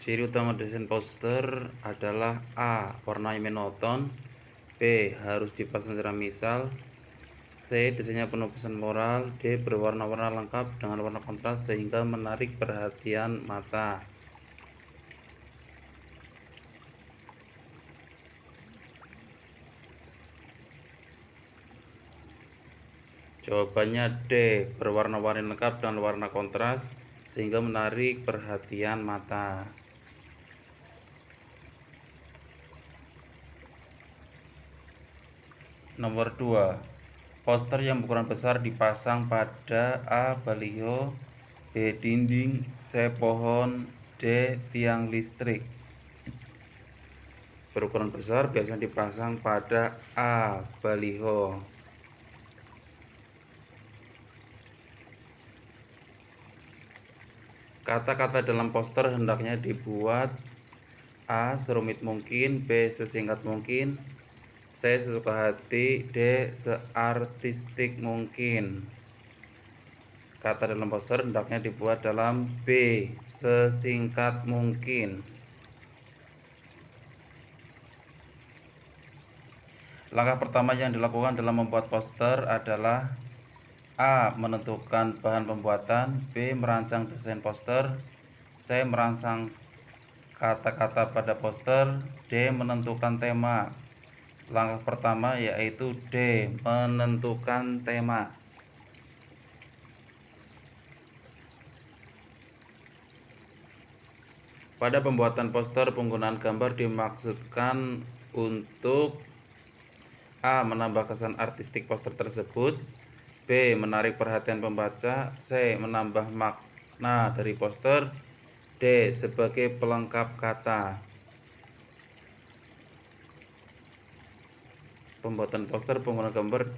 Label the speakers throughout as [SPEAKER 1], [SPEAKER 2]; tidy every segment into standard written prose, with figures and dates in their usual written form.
[SPEAKER 1] Ciri utama desain poster adalah A. Warnanya monoton, B. Harus dipasang secara misal, C. Desainnya penuh pesan moral, D. Berwarna-warna lengkap dengan warna kontras sehingga menarik perhatian mata. Jawabannya D. Berwarna-warni lengkap dengan warna kontras sehingga menarik perhatian mata. Nomor 2. Poster yang berukuran besar dipasang pada A. Baliho, B. Dinding, C. Pohon, D. Tiang listrik. Berukuran besar biasanya dipasang pada A. Baliho. Kata-kata dalam poster hendaknya dibuat A. Serumit mungkin, B. Sesingkat mungkin, C. Sesuka hati, D. Seartistik mungkin. Kata dalam poster hendaknya dibuat dalam B. Sesingkat mungkin. Langkah pertama yang dilakukan dalam membuat poster adalah A. Menentukan bahan pembuatan, B. Merancang desain poster, C. Merancang kata-kata pada poster, D. Menentukan tema. Langkah pertama yaitu D. Menentukan tema. Pada pembuatan poster, penggunaan gambar dimaksudkan untuk A. Menambah kesan artistik poster tersebut, B. Menarik perhatian pembaca, C. Menambah makna dari poster, D. Sebagai pelengkap kata. Pembuatan poster penggunaan gambar,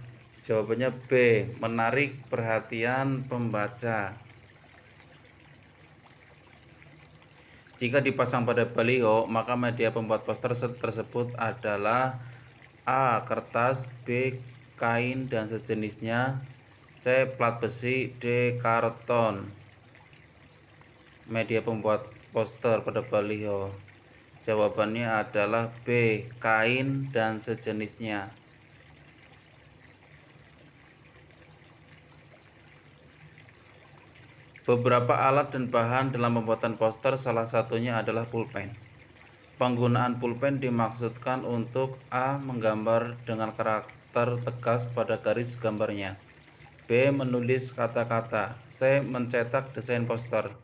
[SPEAKER 1] jawabannya B. Menarik perhatian pembaca. Jika dipasang pada baliho, maka media pembuat poster tersebut adalah A. Kertas, B. Kain dan sejenisnya, C. Plat besi, D. Karton. Media pembuat poster pada baliho, jawabannya adalah B. Kain dan sejenisnya. Beberapa alat dan bahan dalam pembuatan poster, salah satunya adalah pulpen. Penggunaan pulpen dimaksudkan untuk A. Menggambar dengan karakter tegas pada garis gambarnya, B. Menulis kata-kata, C. Mencetak desain poster,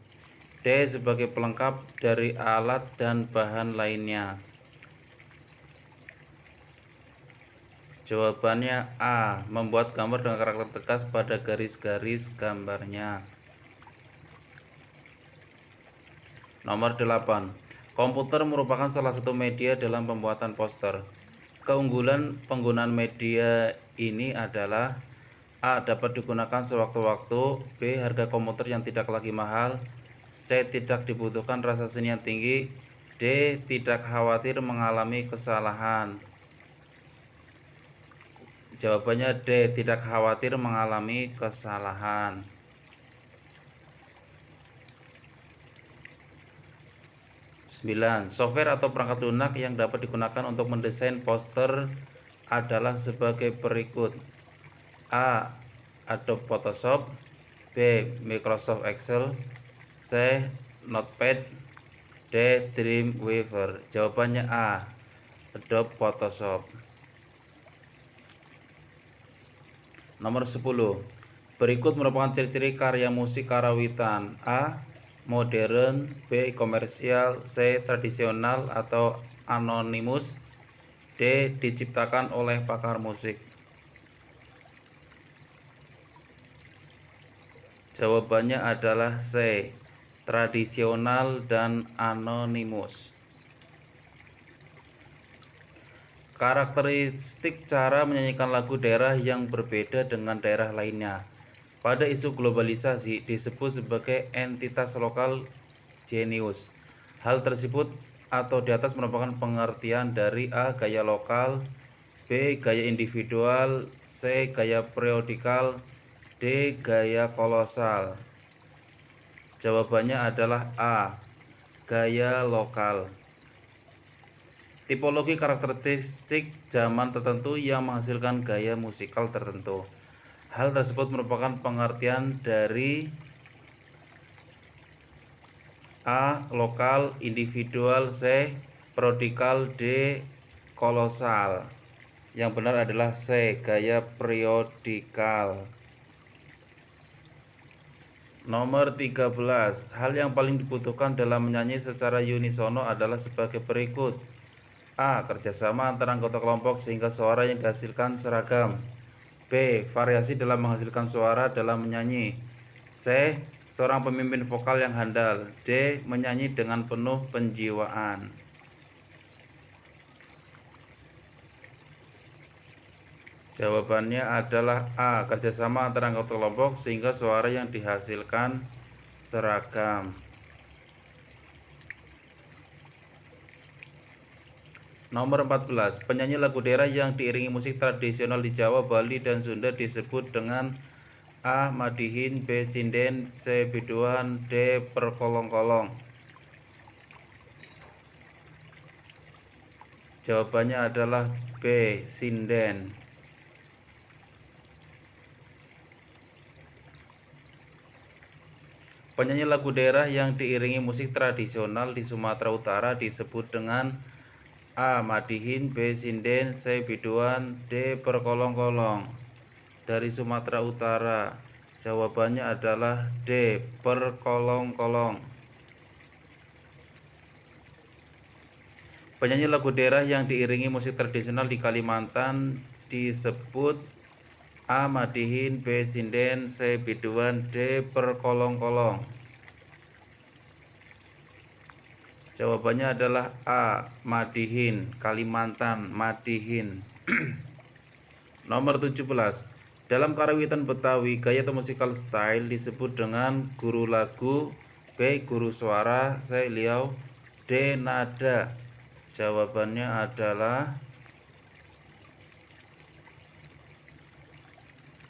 [SPEAKER 1] D. Sebagai pelengkap dari alat dan bahan lainnya. Jawabannya A. Membuat gambar dengan karakter tegas pada garis-garis gambarnya. Nomor 8. Komputer merupakan salah satu media dalam pembuatan poster. Keunggulan penggunaan media ini adalah A. Dapat digunakan sewaktu-waktu, B. Harga komputer yang tidak lagi mahal, C. Tidak dibutuhkan rasa seni yang tinggi, D. Tidak khawatir mengalami kesalahan. Jawabannya D. Tidak khawatir mengalami kesalahan. 9. Software atau perangkat lunak yang dapat digunakan untuk mendesain poster adalah sebagai berikut. A. Adobe Photoshop, B. Microsoft Excel, C. Notepad, D. Dreamweaver. Jawabannya A. Adobe Photoshop. Nomor 10. Berikut merupakan ciri-ciri karya musik karawitan. A. Modern, B. Komersial, C. Tradisional atau anonimus, D. Diciptakan oleh pakar musik. Jawabannya adalah C. Tradisional dan anonimus. Karakteristik cara menyanyikan lagu daerah yang berbeda dengan daerah lainnya. Pada isu globalisasi disebut sebagai entitas lokal jenius. Hal tersebut atau di atas merupakan pengertian dari A. Gaya lokal, B. Gaya individual, C. Gaya periodikal, D. Gaya kolosal. Jawabannya adalah A. gaya lokal. Tipologi karakteristik zaman tertentu yang menghasilkan gaya musikal tertentu. Hal tersebut merupakan pengertian dari A. Lokal, individual. C. Periodikal. D. Kolosal. Yang benar adalah C. Gaya periodikal. Nomor 13. Hal yang paling dibutuhkan dalam menyanyi secara unisono adalah sebagai berikut. A. Kerjasama antara anggota kelompok sehingga suara yang dihasilkan seragam. B. Variasi dalam menghasilkan suara dalam menyanyi. C. Seorang pemimpin vokal yang handal. D. Menyanyi dengan penuh penjiwaan. Jawabannya adalah A. Kerjasama antara anggota kelompok sehingga suara yang dihasilkan seragam. Nomor 14. Penyanyi lagu daerah yang diiringi musik tradisional di Jawa, Bali, dan Sunda disebut dengan A. Madihin. B. Sinden. C. Biduan. D. Perkolong-kolong. Jawabannya adalah B. Sinden. Penyanyi lagu daerah yang diiringi musik tradisional di Sumatera Utara disebut dengan A. Madihin. B. Sinden. C. Biduan. D. Perkolong-kolong. Dari Sumatera Utara, jawabannya adalah D. Perkolong-kolong. Penyanyi lagu daerah yang diiringi musik tradisional di Kalimantan disebut A. Madihin. B. Sinden. C. Biduan. D. Perkolong-kolong. Jawabannya adalah A. Madihin, Kalimantan, Madihin. Nomor 17. Dalam karawitan Betawi, gaya atau musical style disebut dengan guru lagu. B. Guru suara. C. Liau. D. Nada. Jawabannya adalah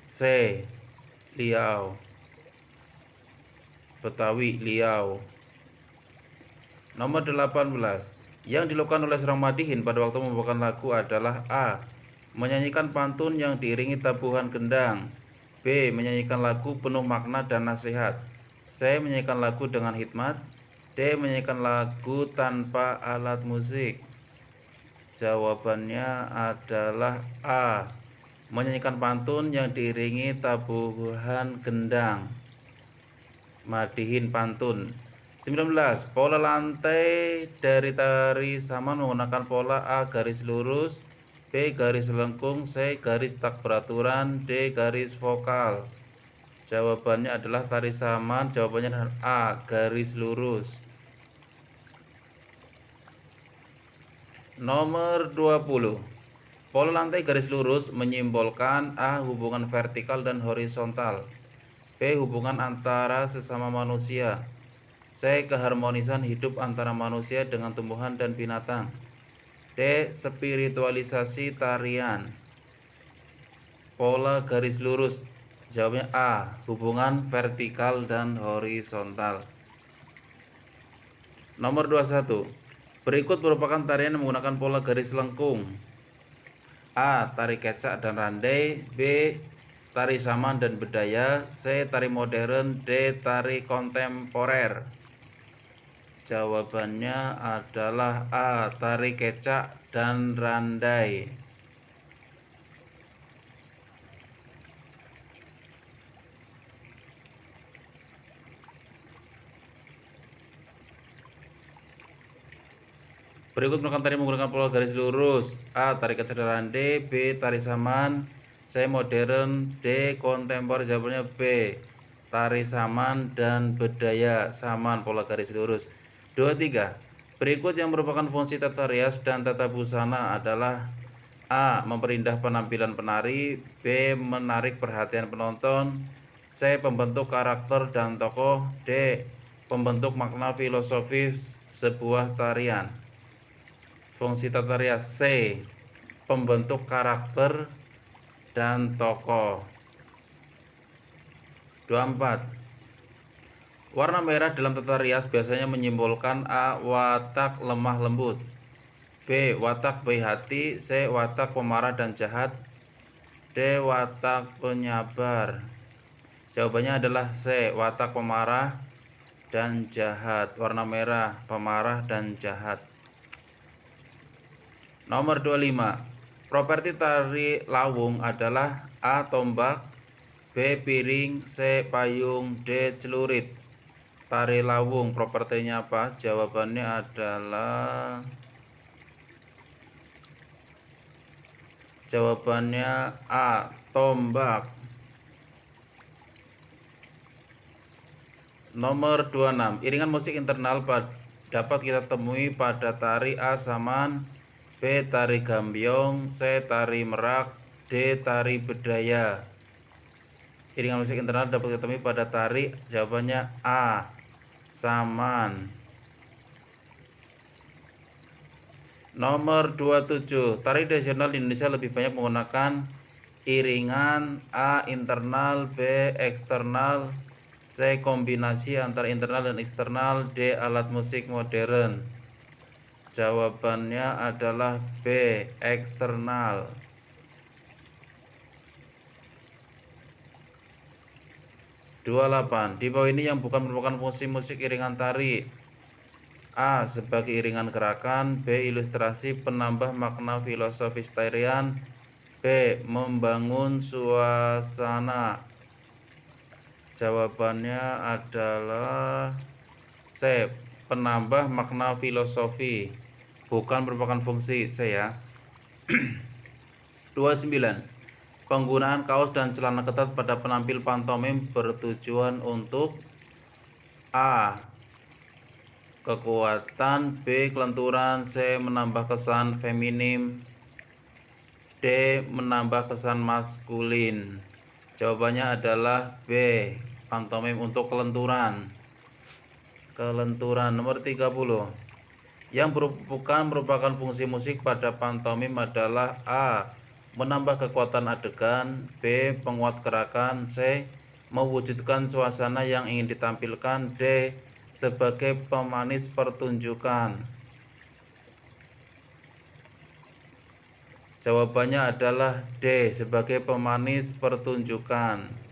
[SPEAKER 1] C. Liau. Betawi, Liau. Nomor 18. Yang dilakukan oleh seorang Madihin pada waktu membawakan lagu adalah A. Menyanyikan pantun yang diiringi tabuhan gendang. B. Menyanyikan lagu penuh makna dan nasihat. C. Menyanyikan lagu dengan hikmat. D. Menyanyikan lagu tanpa alat musik. Jawabannya adalah A. Menyanyikan pantun yang diiringi tabuhan gendang. Madihin pantun. 19. Pola lantai dari tari saman menggunakan pola A. Garis lurus. B. Garis lengkung. C. Garis tak beraturan. D. Garis vokal. Jawabannya adalah tari saman. Jawabannya adalah A. Garis lurus. Nomor 20. Pola lantai garis lurus menyimbolkan A. Hubungan vertikal dan horizontal. B. Hubungan antara sesama manusia. C. Keharmonisan hidup antara manusia dengan tumbuhan dan binatang. D. Spiritualisasi tarian. Pola garis lurus. Jawabnya A. Hubungan vertikal dan horizontal. Nomor 21. Berikut merupakan tarian yang menggunakan pola garis lengkung. A. Tari kecak dan randai. B. Tari saman dan bedaya. C. Tari modern. D. Tari kontemporer. Jawabannya adalah A. Tari kecak dan randai. Berikut melakukan tari menggunakan pola garis lurus. A. Tari kecak dan randai. B. Tari saman. C. Modern. D. Kontemporer. Jawabannya B. Tari saman dan bedaya. Saman pola garis lurus. 23. Berikut yang merupakan fungsi tata rias dan tata busana adalah A. Memperindah penampilan penari. B. Menarik perhatian penonton. C. Pembentuk karakter dan tokoh. D. Pembentuk makna filosofis sebuah tarian. Fungsi tata rias. C. Pembentuk karakter dan tokoh. 24. Warna merah dalam tata rias biasanya menyimbolkan A. Watak lemah lembut, B. Watak baik hati, C. Watak pemarah dan jahat, D. Watak penyabar. Jawabannya adalah C. Watak pemarah dan jahat. Warna merah, pemarah dan jahat. Nomor 25. Properti tari lawung adalah A. Tombak, B. Piring, C. Payung, D. Celurit. Tari lawung propertinya apa? Jawabannya adalah A. Tombak. Nomor 26. Iringan musik internal dapat kita temui pada tari A. Saman, B. Tari gambyong, C. Tari merak, D. Tari bedaya. Iringan musik internal dapat kita temui pada tari, jawabannya A. Saman. Nomor 27. Tari tradisional di Indonesia lebih banyak menggunakan iringan A. Internal, B. Eksternal, C. Kombinasi antara internal dan eksternal, D. Alat musik modern. Jawabannya adalah B. Eksternal. 28. Di bawah ini yang bukan merupakan fungsi musik iringan tari: A. Sebagai iringan gerakan, B. Ilustrasi penambah makna filosofis tarian, B. Membangun suasana. Jawabannya adalah C. Penambah makna filosofi, bukan merupakan fungsi C ya. 29. Penggunaan kaos dan celana ketat pada penampil pantomim bertujuan untuk A. Kekuatan, B. Kelenturan, C. Menambah kesan feminim, D. Menambah kesan maskulin. Jawabannya adalah B. Pantomim untuk kelenturan. Nomor 30. Yang bukan merupakan fungsi musik pada pantomim adalah A. Menambah kekuatan adegan, B. Penguat gerakan, C. Mewujudkan suasana yang ingin ditampilkan, D. Sebagai pemanis pertunjukan. Jawabannya adalah D. Sebagai pemanis pertunjukan.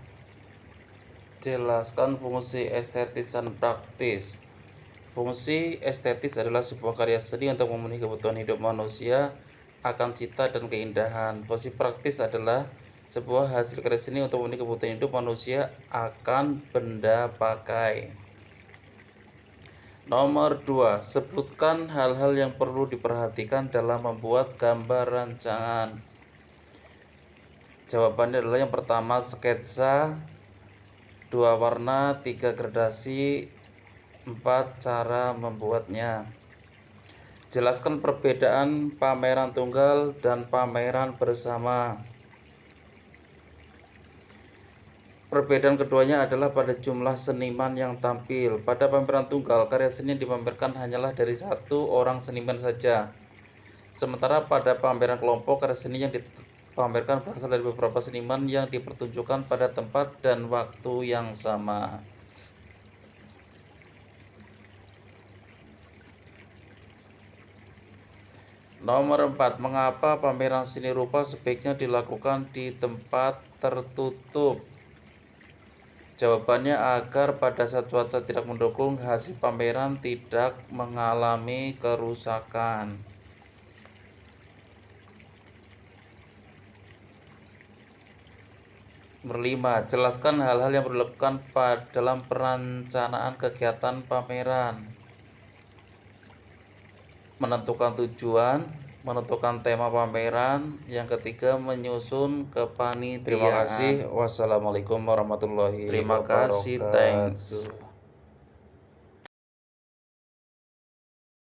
[SPEAKER 1] Jelaskan fungsi estetis dan praktis. Fungsi estetis adalah sebuah karya seni untuk memenuhi kebutuhan hidup manusia akan cita dan keindahan. Fungsi praktis adalah sebuah hasil karya seni untuk memenuhi kebutuhan hidup manusia akan benda pakai. Nomor 2. Sebutkan hal-hal yang perlu diperhatikan dalam membuat gambar rancangan. Jawabannya adalah yang pertama sketsa, 2 warna, 3 gradasi, 4 cara membuatnya. Jelaskan perbedaan pameran tunggal dan pameran bersama. Perbedaan keduanya adalah pada jumlah seniman yang tampil. Pada pameran tunggal, karya seni yang dipamerkan hanyalah dari 1 orang seniman saja. Sementara pada pameran kelompok, karya seni yang dipamerkan berasal dari beberapa seniman yang dipertunjukkan pada tempat dan waktu yang sama. Nomor 4. Mengapa pameran seni rupa sebaiknya dilakukan di tempat tertutup? Jawabannya agar pada saat cuaca tidak mendukung, hasil pameran tidak mengalami kerusakan. Nomor 5. Jelaskan hal-hal yang perlu dilakukan dalam perencanaan kegiatan pameran. Menentukan tujuan, menentukan tema pameran, yang ketiga menyusun kepanitiaan. Terima kasih. Wassalamualaikum warahmatullahi wabarakatuh. Terima kasih. Thanks.